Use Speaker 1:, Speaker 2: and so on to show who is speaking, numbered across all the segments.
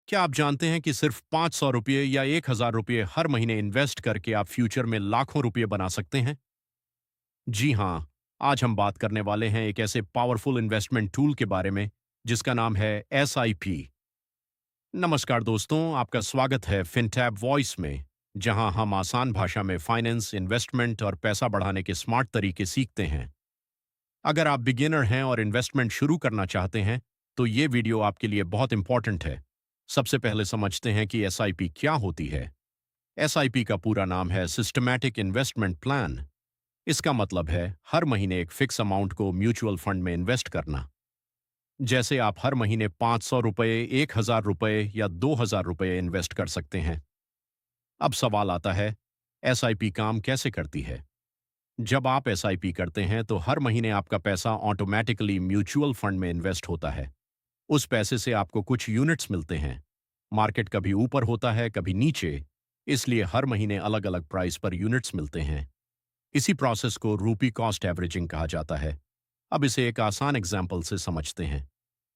Speaker 1: क्या आप जानते हैं कि सिर्फ 500 रुपये या 1000 रुपये हर महीने इन्वेस्ट करके आप फ्यूचर में लाखों रुपये बना सकते हैं? जी हाँ, आज हम बात करने वाले हैं एक ऐसे पावरफुल इन्वेस्टमेंट टूल के बारे में जिसका नाम है एसआईपी। नमस्कार दोस्तों, आपका स्वागत है फिनटैब वॉइस में, जहां हम आसान भाषा में फाइनेंस, इन्वेस्टमेंट और पैसा बढ़ाने के स्मार्ट तरीके सीखते हैं। अगर आप बिगिनर हैं और इन्वेस्टमेंट शुरू करना चाहते हैं, तो ये वीडियो आपके लिए बहुत इंपॉर्टेंट है। सबसे पहले समझते हैं कि एसआईपी क्या होती है। एसआईपी का पूरा नाम है सिस्टमैटिक इन्वेस्टमेंट प्लान। इसका मतलब है हर महीने एक फिक्स अमाउंट को म्यूचुअल फंड में इन्वेस्ट करना। जैसे आप हर महीने 500 रुपये, 1000 रुपये या 2000 रुपये इन्वेस्ट कर सकते हैं। अब सवाल आता है, एसआईपी काम कैसे करती है? जब आप एसआईपी करते हैं तो हर महीने आपका पैसा ऑटोमेटिकली म्यूचुअल फंड में इन्वेस्ट होता है। उस पैसे से आपको कुछ यूनिट्स मिलते हैं। मार्केट कभी ऊपर होता है, कभी नीचे, इसलिए हर महीने अलग अलग प्राइस पर यूनिट्स मिलते हैं। इसी प्रोसेस को रूपी कॉस्ट एवरेजिंग कहा जाता है। अब इसे एक आसान एग्जाम्पल से समझते हैं।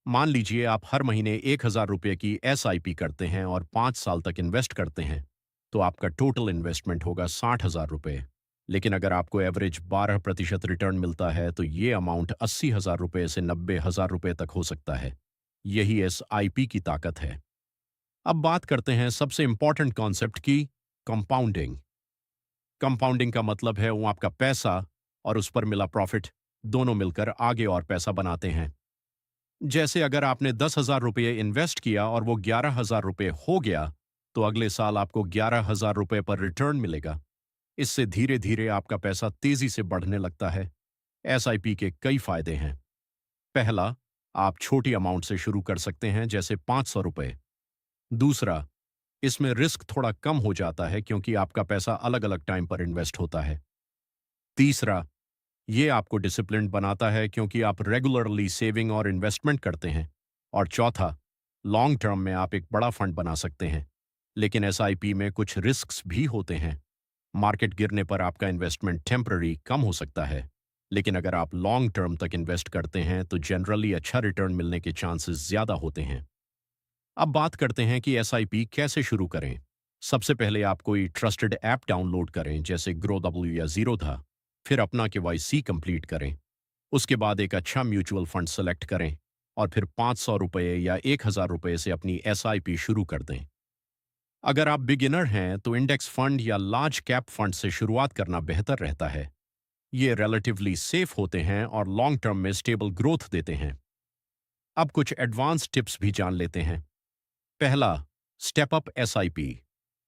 Speaker 1: मान लीजिए आप हर महीने 1000 रुपये की एसआईपी करते हैं और 5 साल तक इन्वेस्ट करते हैं, तो आपका टोटल इन्वेस्टमेंट होगा 60,000 रुपये। लेकिन अगर आपको एवरेज 12% रिटर्न मिलता है तो ये अमाउंट 80,000 रुपये से 90,000 रुपये तक हो सकता है। यही एसआईपी की ताकत है। अब बात करते हैं सबसे इंपॉर्टेंट कॉन्सेप्ट की, कंपाउंडिंग। कंपाउंडिंग का मतलब है वो आपका पैसा और उस पर मिला प्रॉफिट दोनों मिलकर आगे और पैसा बनाते हैं। जैसे अगर आपने 10,000 रुपये इन्वेस्ट किया और वो 11,000 रुपये हो गया, तो अगले साल आपको 11,000 रुपये पर रिटर्न मिलेगा। इससे धीरे धीरे आपका पैसा तेजी से बढ़ने लगता है। एसआईपी के कई फायदे हैं। पहला, आप छोटी अमाउंट से शुरू कर सकते हैं, जैसे 500 रुपये। दूसरा, इसमें रिस्क थोड़ा कम हो जाता है क्योंकि आपका पैसा अलग अलग टाइम पर इन्वेस्ट होता है। तीसरा, ये आपको डिसिप्लिन बनाता है क्योंकि आप रेगुलरली सेविंग और इन्वेस्टमेंट करते हैं। और चौथा, लॉन्ग टर्म में आप एक बड़ा फंड बना सकते हैं। लेकिन एसआईपी में कुछ रिस्क्स भी होते हैं। मार्केट गिरने पर आपका इन्वेस्टमेंट टेम्पररी कम हो सकता है, लेकिन अगर आप लॉन्ग टर्म तक इन्वेस्ट करते हैं तो जनरली अच्छा रिटर्न मिलने के चांसेस ज्यादा होते हैं। अब बात करते हैं कि एसआईपी कैसे शुरू करें। सबसे पहले आप कोई ट्रस्टेड ऐप डाउनलोड करें, जैसे ग्रो या जीरोधा। फिर अपना केवाईसी कंप्लीट करें। उसके बाद एक अच्छा म्यूचुअल फंड सेलेक्ट करें और फिर 500 रुपये या 1000 रुपये से अपनी एसआईपी शुरू कर दें। अगर आप बिगिनर हैं तो इंडेक्स फंड या लार्ज कैप फंड से शुरुआत करना बेहतर रहता है। ये रिलेटिवली सेफ होते हैं और लॉन्ग टर्म में स्टेबल ग्रोथ देते हैं। अब कुछ एडवांस टिप्स भी जान लेते हैं। पहला, स्टेप अप एसआईपी,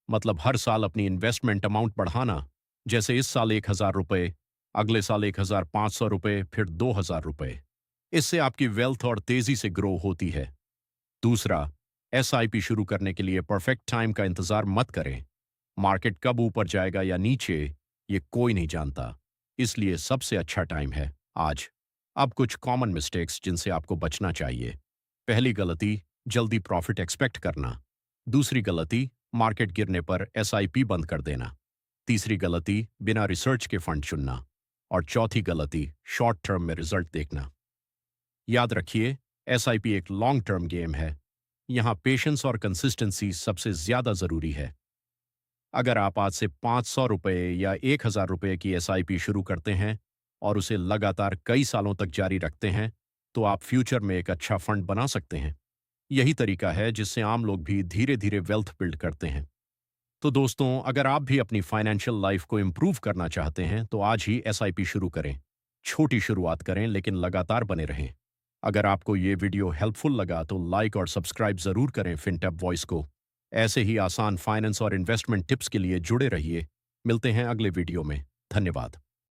Speaker 1: मतलब हर साल अपनी इन्वेस्टमेंट अमाउंट बढ़ाना। जैसे इस साल 1000 रुपये, अगले साल 1500 रुपये, फिर 2000 रुपये। इससे आपकी वेल्थ और तेजी से ग्रो होती है। दूसरा, एसआईपी शुरू करने के लिए परफेक्ट टाइम का इंतजार मत करें। मार्केट कब ऊपर जाएगा या नीचे, ये कोई नहीं जानता। इसलिए सबसे अच्छा टाइम है आज। अब कुछ कॉमन मिस्टेक्स जिनसे आपको बचना चाहिए। पहली गलती, जल्दी प्रॉफिट एक्सपेक्ट करना। दूसरी गलती, मार्केट गिरने पर एसआईपी बंद कर देना। तीसरी गलती, बिना रिसर्च के फंड चुनना। और चौथी गलती, शॉर्ट टर्म में रिजल्ट देखना। याद रखिए, एसआईपी एक लॉन्ग टर्म गेम है। यहाँ पेशेंस और कंसिस्टेंसी सबसे ज्यादा जरूरी है। अगर आप आज से 500 रुपये या 1000 रुपये की एसआईपी शुरू करते हैं और उसे लगातार कई सालों तक जारी रखते हैं, तो आप फ्यूचर में एक अच्छा फंड बना सकते हैं। यही तरीका है जिससे आम लोग भी धीरे धीरे वेल्थ बिल्ड करते हैं। तो दोस्तों, अगर आप भी अपनी फाइनेंशियल लाइफ को इम्प्रूव करना चाहते हैं तो आज ही एसआईपी शुरू करें। छोटी शुरुआत करें लेकिन लगातार बने रहें। अगर आपको ये वीडियो हेल्पफुल लगा तो लाइक और सब्सक्राइब जरूर करें फिनटेक वॉइस को। ऐसे ही आसान फाइनेंस और इन्वेस्टमेंट टिप्स के लिए जुड़े रहिए। मिलते हैं अगले वीडियो में। धन्यवाद।